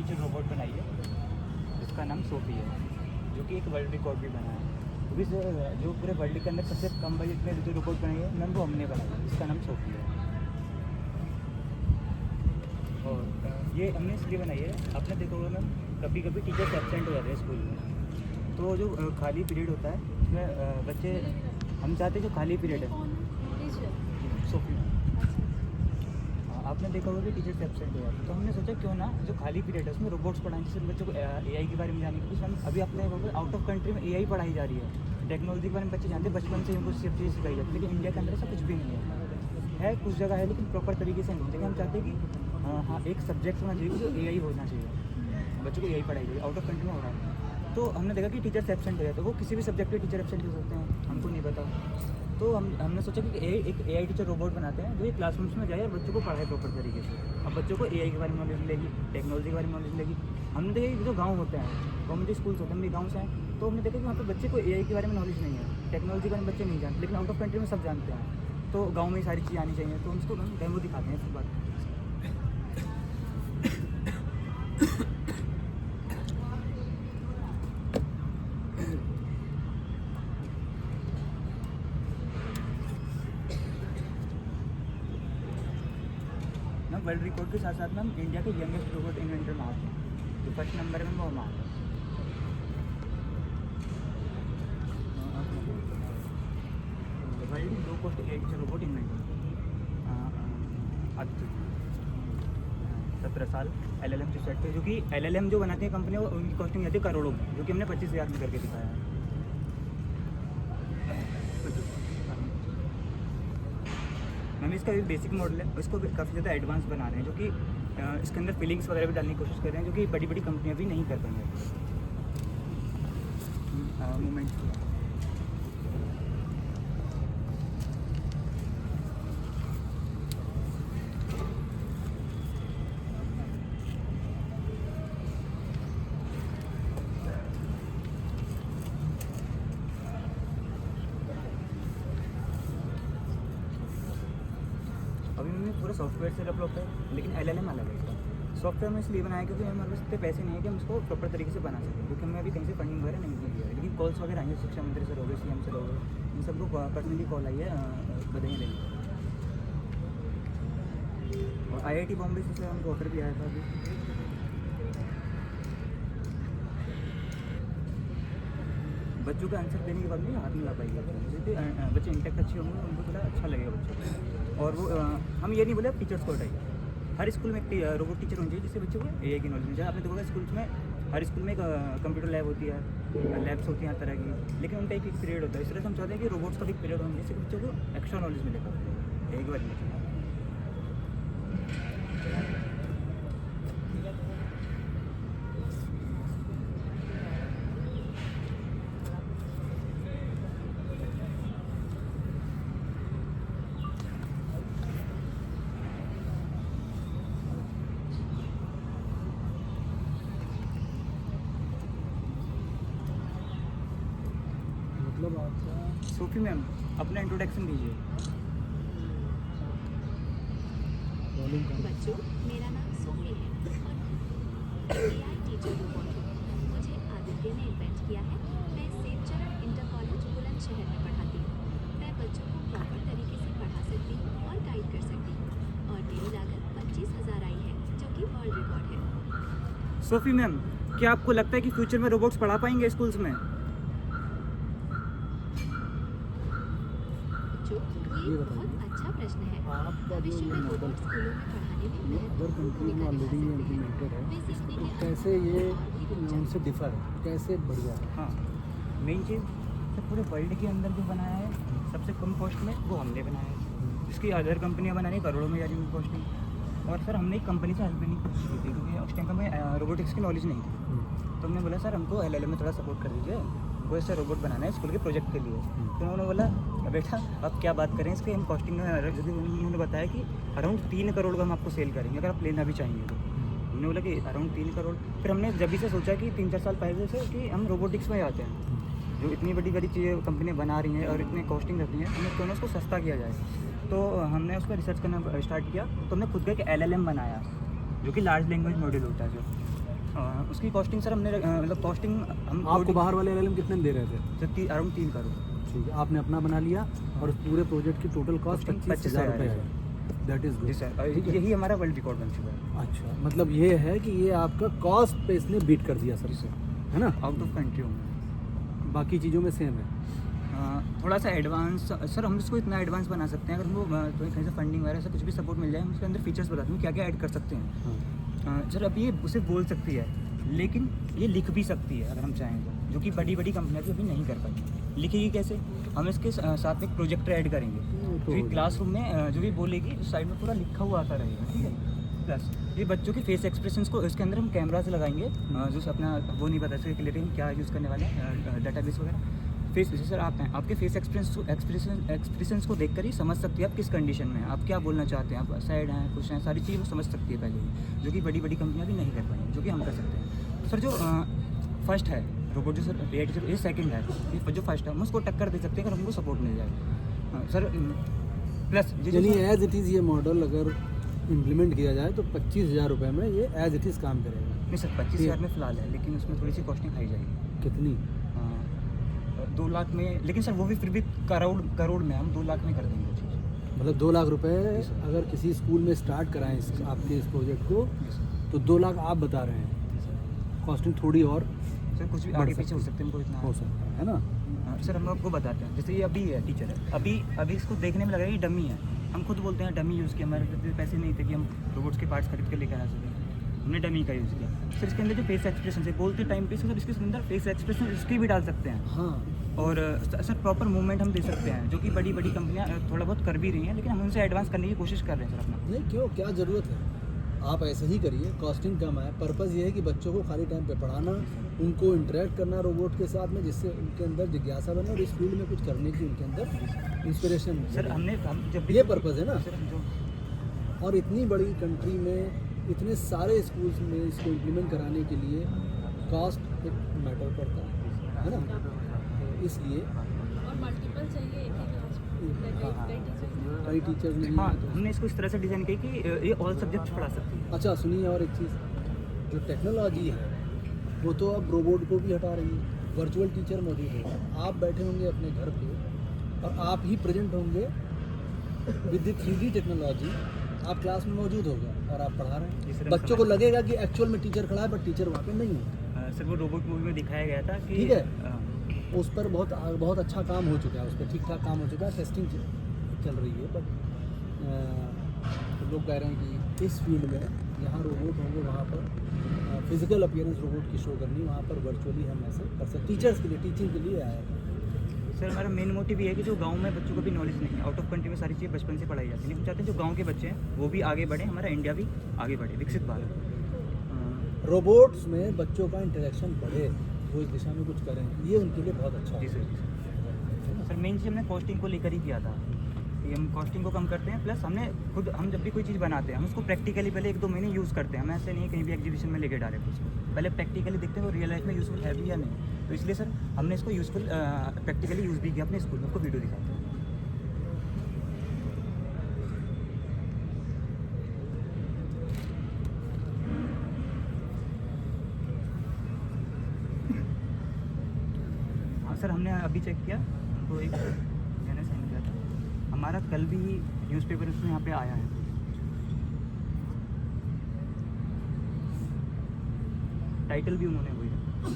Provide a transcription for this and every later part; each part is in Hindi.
टीचर रोबोट बनाई है जिसका नाम सोफी है, जो कि एक वर्ल्ड रिकॉर्ड भी बना है। क्योंकि जो पूरे वर्ल्ड के अंदर सबसे कम बजट में जो रोबोट बनाई है मैम, वो हमने बनाई है, जिसका नाम सोफी है। और ये हमने इसलिए बनाई है, आपने देखा होगा मैम, कभी कभी टीचर्स एब्सेंट हो जाते हैं स्कूल में, तो जो खाली पीरियड होता है उसमें बच्चे, हम चाहते हैं जो खाली पीरियड है, सोफी मैम, आपने देखा होगा कि टीचर्स एब्सेंट हो जाते हैं, तो हमने सोचा क्यों ना जो खाली पीरियड है उसमें रोबोट्स पढ़ाएं, जिससे बच्चों को एआई के बारे में जाने की। हम अभी अपने आउट ऑफ कंट्री में एआई पढ़ाई जा रही है, टेक्नोलॉजी के बारे में बच्चे जानते हैं, बचपन से उनको सिर्फ चीज़ सिखाई जाती है, लेकिन इंडिया के अंदर ऐसा कुछ भी नहीं है कुछ जगह है लेकिन प्रॉपर तरीके से नहीं। लेकिन हम चाहते हैं कि हाँ एक सब्जेक्ट होना चाहिए जो एआई होना चाहिए, बच्चों को एआई पढ़ाई जाए, आउट ऑफ कंट्री में हो रहा है। तो हमने देखा कि टीचर्स एब्सेंट हो जाते हैं, वो किसी भी सब्जेक्ट के टीचर एब्सेंट हो सकते हैं, हमको नहीं पता। तो हमने सोचा कि एक एआई टीचर रोबोट बनाते हैं जो ये क्लासरूम्स में जाए और बच्चों को पढ़ाए प्रॉपर तरीके से। अब बच्चों को एआई के बारे में नॉलेज मिलेगी, टेक्नोलॉजी के बारे में नॉलेज मिलेगी। हमने देखा कि जो गाँव होते हैं, गवर्नमेंट स्कूल्स होते हैं, हम भी गाँव से हैं, तो हमने देखा कि वहाँ पर बच्चे को एआई के बारे में नॉलेज नहीं है, टेक्नोलॉजी के बारे में बच्चे नहीं जानते, लेकिन आउट ऑफ कंट्री में सब जानते हैं। तो गाँव में सारी चीज़ आनी चाहिए, तो उसको हम डेमो दिखाते हैं फिर बात। मैम वर्ल्ड रिकॉर्ड के साथ साथ मैम इंडिया के यंगेस्ट रोबोट इन्वेंटर मार्क है, जो फर्स्ट नंबर में वो मार्क है। World low cost AI robot inventor 17 साल LLM से सेट पे, जो कि LLM जो बनाती है कंपनी, वो उनकी कॉस्टिंग जाती है करोड़ों में, जो कि हमने 25,000 में करके दिखाया है। मैम इसका भी बेसिक मॉडल है, इसको भी काफ़ी ज़्यादा एडवांस बना रहे हैं, जो कि इसके अंदर फीलिंग्स वगैरह भी डालने की कोशिश कर रहे हैं, जो कि बड़ी बड़ी कंपनियां भी नहीं कर पाएंगे। मूवमेंट अभी मैंने पूरा सॉफ्टवेयर से डेवलप है, लेकिन LLM अलग है इसका। सॉफ्टवेयर में इसलिए बनाया क्योंकि हमारे पास इतने पैसे नहीं है कि हम इसको प्रॉपर तरीके से बना सकें, क्योंकि हमें अभी कहीं से फंडिंग वगैरह नहीं मिली है। लेकिन कॉल्स वगैरह आएंगे, शिक्षा मंत्री सर हो गए, CM सर हो गए, इन सबको पर्सनली कॉल आई है बधाई लेने। और IIT बॉम्बे से हमको ऑफर भी आया था अभी। बच्चों का आंसर देने के बाद में हाथ मिला पाएंगे, जैसे बच्चे इंटैक्ट अच्छे होंगे, उनको थोड़ा अच्छा लगेगा बच्चों को। और वो हम ये नहीं बोले टीचर्स को हटाइए, हर स्कूल में एक रोबोट टीचर होनी चाहिए, जिससे बच्चों को एआई की नॉलेज मिल जाए। आपने देखोगे स्कूल्स में, हर स्कूल में एक कंप्यूटर लैब होती है, लैब्स होती हैं हर तरह की, लेकिन उनका एक पीरियड होता है। इस तरह से हम चाहते हैं कि रोबोट्स का भी पीरियड होना, जिससे बच्चों को एक्स्ट्रा नॉलेज मिलेगा एआई के बारे में। मतलब आपका सोफी मैम अपना इंट्रोडक्शन दीजिए। बच्चों, मेरा नाम सोफी है और एआई टीचर रोबोट हूँ। मुझे आदित्य ने इन्वेंट किया है। मैं सेवचरण इंटर कॉलेज बुलंदशहर में पढ़ाती हूँ। मैं बच्चों को प्रॉपर तरीके से पढ़ा सकती हूँ और गाइड कर सकती हूँ, और मेरी लागत 25,000 आई है, जो कि वर्ल्ड रिकॉर्ड है। सोफी मैम, क्या आपको लगता है कि फ्यूचर में रोबोट्स पढ़ा पाएंगे स्कूल्स में? ये बहुत अच्छा प्रश्न है। आपका जो भविष्य ये में मॉडल रोबोट स्कूलों में पढ़ाने में ये अदर कंट्रीज में ऑलरेडी इम्प्लीमेंटेड है, तो कैसे ये उनसे डिफर है, कैसे बढ़िया है? हाँ, मेन चीज़ सर पूरे वर्ल्ड के अंदर जो बनाया है सबसे कम कॉस्ट में, वो हमने बनाया है। इसकी अदर कंपनियां बनानी करोड़ों में जा रही है कॉस्टिंग। और सर हमने एक कंपनी से हेल्प लेने की कोशिश की थी, क्योंकि उस टाइम हमें रोबोटिक्स की नॉलेज नहीं थी। तो हमने बोला सर हमको LLM में थोड़ा सपोर्ट कर दीजिए, वो ऐसा रोबोट बनाना है स्कूल के प्रोजेक्ट के लिए। तो उन्होंने बोला बेटा आप क्या बात करें, इसके हम कॉस्टिंग में, उन्होंने बताया कि अराउंड 3 करोड़ का हम आपको सेल करेंगे अगर आप लेना भी चाहेंगे तो। हमने बोला कि अराउंड 3 करोड़। फिर हमने जब भी से सोचा कि 3-4 साल पहले से कि हम रोबोटिक्स में आते हैं, जो इतनी बड़ी बड़ी चीज़ें कंपनियाँ बना रही हैं और इतनी कॉस्टिंग रखती हैं, हमने क्यों ना उसको सस्ता किया जाए। तो हमने उस पर रिसर्च करना स्टार्ट किया, तो हमने खुद का एक LLM बनाया, जो कि लार्ज लैंग्वेज मॉडल होता है जो। उसकी कॉस्टिंग सर हमने मतलब कॉस्टिंग हम आपको बाहर वाले LLM कितने में दे रहे थे? Sir around 3 crore. ठीक है, आपने अपना बना लिया और उस पूरे प्रोजेक्ट की टोटल कॉस्ट 25,000 रुपये है। दैट इज़ जी गुड। सर, और यही हमारा वर्ल्ड रिकॉर्ड बन चुका है। अच्छा, मतलब ये है कि ये आपका कॉस्ट पे इसने बीट कर दिया सर, जी सर, है ना? आउट ऑफ कंट्री हूँ। बाकी चीज़ों में सेम है। थोड़ा सा एडवांस सर, हम इसको इतना एडवांस बना सकते हैं अगर हमको कहीं से फंडिंग वगैरह से कुछ भी सपोर्ट मिल जाए, हम उसके अंदर फीचर्स बताते हैं क्या क्या ऐड कर सकते हैं। हाँ। सर अभी ये उसे बोल सकती है, लेकिन ये लिख भी सकती है अगर हम चाहें तो, जो कि बड़ी बड़ी कंपनियां भी अभी नहीं कर पाई। लिखेगी कैसे? हम इसके साथ में एक प्रोजेक्टर ऐड करेंगे, तो जो क्लासरूम में जो भी बोलेगी साइड में पूरा लिखा हुआ आता रहेगा, ठीक है। प्लस ये बच्चों के फेस एक्सप्रेशंस को इसके अंदर हम कैमराज लगाएंगे, जो अपना वो नहीं पता इसके रिलेटेड क्या यूज़ करने वाले हैं, डाटाबेस वगैरह। फेस जैसे सर आप हैं, आपके फेस एक्सप्रेशंस को देखकर ही समझ सकती है आप किस कंडीशन में हैं, आप क्या बोलना चाहते हैं, आप सैड हैं, खुश हैं, सारी चीज़ें वो समझ सकती है पहले ही, जो कि बड़ी बड़ी कंपनियां भी नहीं कर पाई, जो कि हम कर सकते हैं। सर जो फर्स्ट है रोबोट, जो सर ये सेकंड है, ये जो फर्स्ट है हम उसको टक्कर दे सकते हैं अगर हमको सपोर्ट मिल जाए। सर प्लस यानी एज इट इज़ ये मॉडल अगर इम्प्लीमेंट किया जाए तो 25,000 रुपये में ये एज इट इज़ काम करेगा। नहीं सर, 25,000 में फ़िलहाल है, लेकिन उसमें थोड़ी सी कॉस्टिंग खाई जाएगी। कितनी? 2 लाख में, लेकिन सर वो भी फिर भी करोड़ में हम 2 लाख में कर देंगे वो चीज़। मतलब 2 लाख रुपए अगर किसी स्कूल में स्टार्ट कराएं आपके इस प्रोजेक्ट को, तो 2 लाख आप बता रहे हैं। कॉस्टिंग थोड़ी और सर कुछ भी बढ़ आगे सकती पीछे हो सकते हैं, हमको इतना हो सकता है ना? सर हम आपको बताते हैं, जैसे ये अभी है टीचर है, अभी इसको देखने में लग रहा है ये डमी है, हम खुद बोलते हैं डमी यूज़ किया, हमारे पास पैसे नहीं थे कि हम रोबोट्स के पार्ट्स खरीद कर लेकर आ सकें, हमने डमी का यूज़ किया। सर इसके अंदर जो फेस एक्सप्रेशन है, बोलते टाइम पे सर इसके अंदर फेस एक्सप्रेशन इसके भी डाल सकते हैं। हाँ, और सर प्रॉपर मूवमेंट हम दे सकते हैं, जो कि बड़ी बड़ी कंपनियां थोड़ा बहुत कर भी रही हैं, लेकिन हम उनसे एडवांस करने की कोशिश कर रहे हैं सर अपना। नहीं क्यों, क्या ज़रूरत है? आप ऐसे ही करिए, कॉस्टिंग कम है। पर्पज़ ये है कि बच्चों को खाली टाइम पे पढ़ाना, उनको इंटरेक्ट करना रोबोट के साथ में, जिससे उनके अंदर जिज्ञासा बने और इस फील्ड में कुछ करने की उनके अंदर इंस्पिरेशन। सर हम जब ये पर्पज़ है ना। सर हम जो और इतनी बड़ी कंट्री में इतने सारे स्कूल्स में इसको इम्प्लीमेंट कराने के लिए कॉस्ट एक मैटर करता है ना? तो इसलिए और मल्टीपल चाहिए एक ही क्लास में, हाँ, कई टीचर्स कई टीचर्स नहीं हाँ, हैं तो हमने इसको इस तरह से डिज़ाइन किया कि ये ऑल सब्जेक्ट्स पढ़ा सकती है। अच्छा सुनिए, और एक चीज़, जो टेक्नोलॉजी है वो तो अब रोबोट को भी हटा रही है। वर्चुअल टीचर मौजूद होगा, आप बैठे होंगे अपने घर पे और आप ही प्रेजेंट होंगे विद द 3D टेक्नोलॉजी, आप क्लास में मौजूद होगा और आप पढ़ा रहे जी सर, हैं। हम बच्चों को समझ लगेगा कि एक्चुअल में टीचर खड़ा है, बट टीचर वहाँ पे नहीं है। सर वो रोबोट मूवी में दिखाया गया था कि ठीक है। उस पर बहुत अच्छा काम हो चुका है, उस पर ठीक ठाक काम हो चुका है, टेस्टिंग चल रही है। बट तो लोग कह रहे हैं कि इस फील्ड में जहाँ रोबोट होंगे वहाँ पर फिजिकल अपीयरेंस रोबोट की शो करनी, वहाँ पर वर्चुअली हम ऐसे कर सकते। टीचर्स के लिए, टीचिंग के लिए आया है। सर हमारा मेन मोटिव ये है कि जो गांव में बच्चों को भी नॉलेज नहीं है, आउट ऑफ कंट्री में सारी चीज़ें बचपन से पढ़ाई जाती है, हम चाहते हैं जो गांव के बच्चे हैं वो भी आगे बढ़े, हमारा इंडिया भी आगे बढ़े, विकसित भारत। रोबोट्स में बच्चों का इंटरेक्शन बढ़े, वो इस दिशा में कुछ करें, ये उनके लिए बहुत अच्छा जी है। सर, सर मेन चीज़ हमने कॉस्टिंग को लेकर ही किया था कि हम कॉस्टिंग को कम करते हैं, प्लस हमने खुद, हम जब भी कोई चीज़ बनाते हैं हम उसको प्रैक्टिकली पहले 1-2 महीने यूज़ करते हैं। हम ऐसे नहीं है कहीं भी एग्जीबिशन में लेके डायरेक्ट उसको, पहले प्रैक्टिकली देखते हैं वो रियल लाइफ में यूज़फुल है भी या नहीं। तो इसलिए सर हमने इसको यूज़फुल प्रैक्टिकली यूज़ भी किया अपने स्कूल में, आपको वीडियो दिखाते हैं। हाँ सर, हमने अभी चेक किया, हमको एक मैंने सेंड किया था, हमारा कल भी न्यूज़पेपर उसमें यहाँ पे आया है। टाइटल भी उन्होंने वही रखा।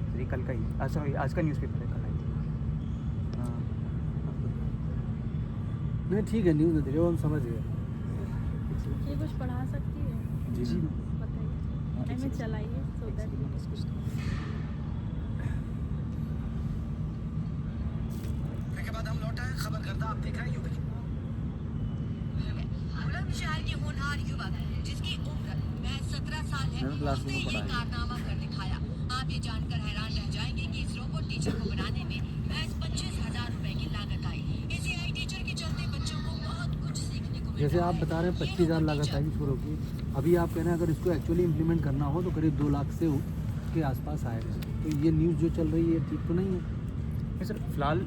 सर ये कल का ही, सॉरी आज का न्यूज़पेपर है, कल आई थी। नहीं ठीक है, न्यूज़ देखिए, वो हम समझ गए। ये कुछ पढ़ा सकती है? जी जी बताइए, टाइम में चलाइए सो दैट। के बाद हम लौटा है, खबर करता आप देख रहे हैं यूपी। बुलंदशहर के होनहार युवक जिसकी उम्र महज 17 साल है, उसने ये कारनामा कर दिखाया। आप ये जानकर हैरान रह जाएंगे कि इस रोबोट टीचर को बनाने में महज 25,000 रुपए की लागत आई। इस AI टीचर के चलते बच्चों को बहुत कुछ सीखने को मिला। जैसे आप बता रहे हैं 25,000 लागत आएगी छोरों की, अभी आप कह रहे हैं अगर इसको एक्चुअली इम्प्लीमेंट करना हो तो करीब 2 लाख से के आसपास आएगा। तो ये न्यूज़ जो चल रही है ठीक तो नहीं है? नहीं सर, फिलहाल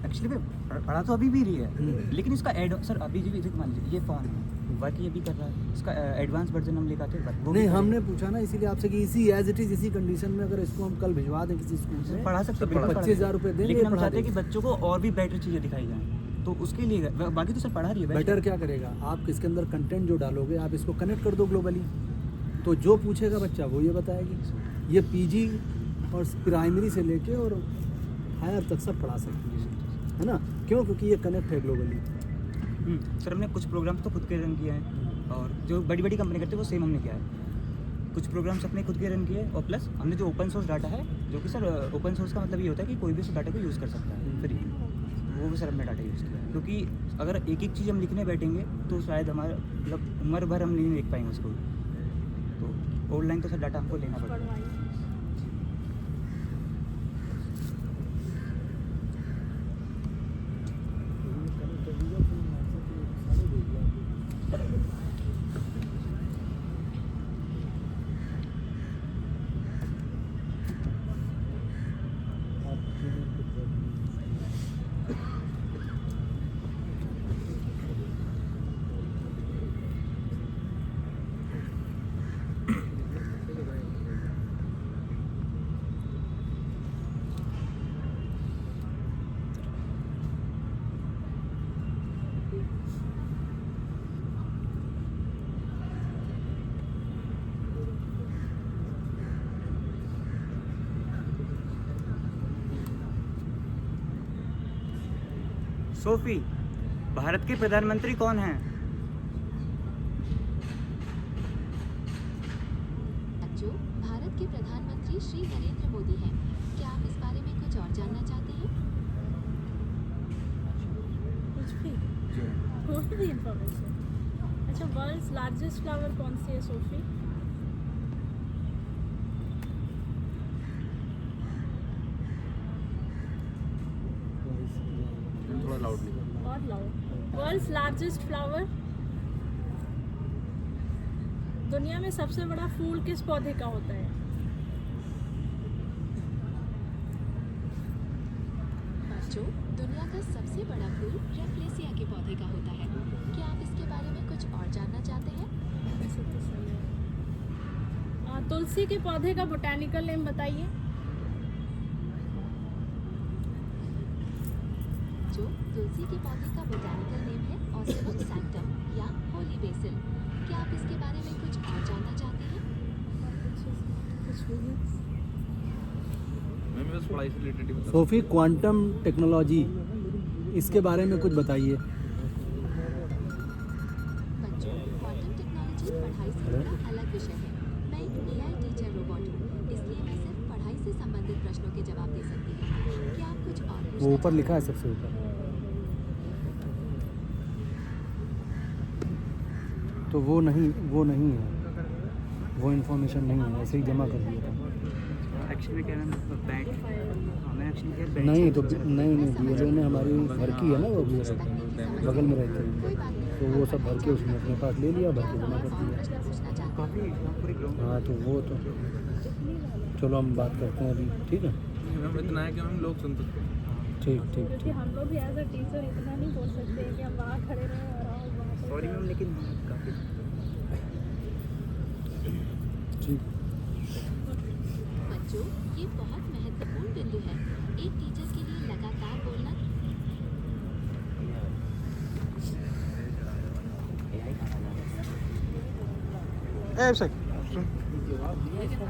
एक्चुअली पढ़ा तो अभी भी रही है, लेकिन इसका एड सर अभी जो मान लीजिए ये फ़ोन है, बाकी ये भी कर रहा है, इसका एडवांस वर्जन हम लेकर आते हैं वो भी नहीं करेगा। हमने पूछा ना इसीलिए आपसे कि इसी एज इट इज़ इसी कंडीशन में अगर इसको हम कल भिजवा दें किसी स्कूल में पढ़ा सकते हैं, बिल्कुल पढ़ा 25,000 सकते रुपये हैं। देंगे लेकिन हम पढ़ा चाहते हैं कि देंगे। बच्चों को और भी बेटर चीज़ें दिखाई जाएँ, तो उसके लिए बाकी तो सर पढ़ा रही है बेटर क्या करेगा आप इसके अंदर कंटेंट जो डालोगे आप इसको कनेक्ट कर दो ग्लोबली, तो जो पूछेगा बच्चा वो ये बताएगी। ये पीजी और प्राइमरी से लेके और हायर तक सब पढ़ा सकती है ना, क्यों? क्योंकि ये कनेक्ट है ग्लोबली। सर हमने कुछ प्रोग्राम तो खुद के रन किए हैं, और जो बड़ी बड़ी कंपनी करती है वो सेम हमने किया है। कुछ प्रोग्राम्स अपने खुद के रन किए, और प्लस हमने जो ओपन सोर्स डाटा है, जो कि सर ओपन सोर्स का मतलब ये होता है कि कोई भी उस डाटा को यूज़ कर सकता है फ्री, वो भी सर हमने डाटा यूज़ किया है। क्योंकि अगर एक एक चीज़ हम लिखने बैठेंगे तो शायद हमारा मतलब उम्र भर हम नहीं लिख पाएंगे उसको, तो ऑनलाइन तो सर डाटा हमको लेना पड़ेगा। पढ़वाइए। सोफी, भारत के प्रधानमंत्री कौन हैं? बच्चों, भारत के प्रधानमंत्री श्री नरेंद्र मोदी हैं। क्या आप इस बारे में कुछ और जानना चाहते हैं? कुछ भी कोई भी इंफॉर्मेशन। अच्छा, वर्ल्ड्स लार्जेस्ट फ्लावर कौन सी है सोफी? थोड़ा लाउडली। और लाउड। World's largest flower. दुनिया में सबसे बड़ा फूल किस पौधे का होता है? बच्चों, दुनिया का सबसे बड़ा फूल रेफ्लेसिया के पौधे का होता है। क्या आप इसके बारे में कुछ और जानना चाहते हैं? ऐसे तो सही है। तुलसी के पौधे का बोटैनिकल नेम बताइए। जो तुलसी के पौधे का बोटैनिकल नेम है ऑस्टिनम सैक्टम या होली बेसिल। क्या आप इसके बारे में कुछ और जानना चाहते हैं? सोफी, क्वांटम टेक्नोलॉजी इसके बारे में कुछ बताइए। बच्चों, क्वांटम टेक्नोलॉजी पढ़ाई से थोड़ा अलग विषय है। मैं एक AI टीचर रोबोट हूँ, इसलिए मैं सिर्फ पढ़ाई से संबंधित प्रश्नों के जवाब दे सकती हूँ। क्या आप कुछ और पूछना वो ऊपर चाहते लिखा है हैं? सबसे ऊपर, तो वो नहीं है, वो इन्फॉर्मेशन नहीं है, ऐसे ही जमा कर दिया था। एक्चुअली क्या नाम बैंक, हमें एक्चुअली क्या बैंक नहीं तो नहीं BLO ने हमारी घर की है ना, वो BLO बगल में रहते हैं, कोई बात नहीं। तो वो सब भर के उसने अपने पास ले लिया, भर के जमा कर दिया। प्रश्न पूछना चाहते हैं? काफ़ी पूरे ग्राउंड हाँ तो वो तो चलो हम बात करते हैं अभी, ठीक है? हम इतना है कि हम लोग सुन सकते हैं। ठीक क्योंकि हम लोग भी एज अ टीचर इतना नहीं बोल सकते हैं कि हम वहाँ खड़े रहें और आओ वहाँ पे सॉरी मैम, लेकिन काफ़ी ठीक। बच्चों, ये बहुत महत्वपूर्ण बिंदु है। एक टीचर के लिए लगातार बोलना AI का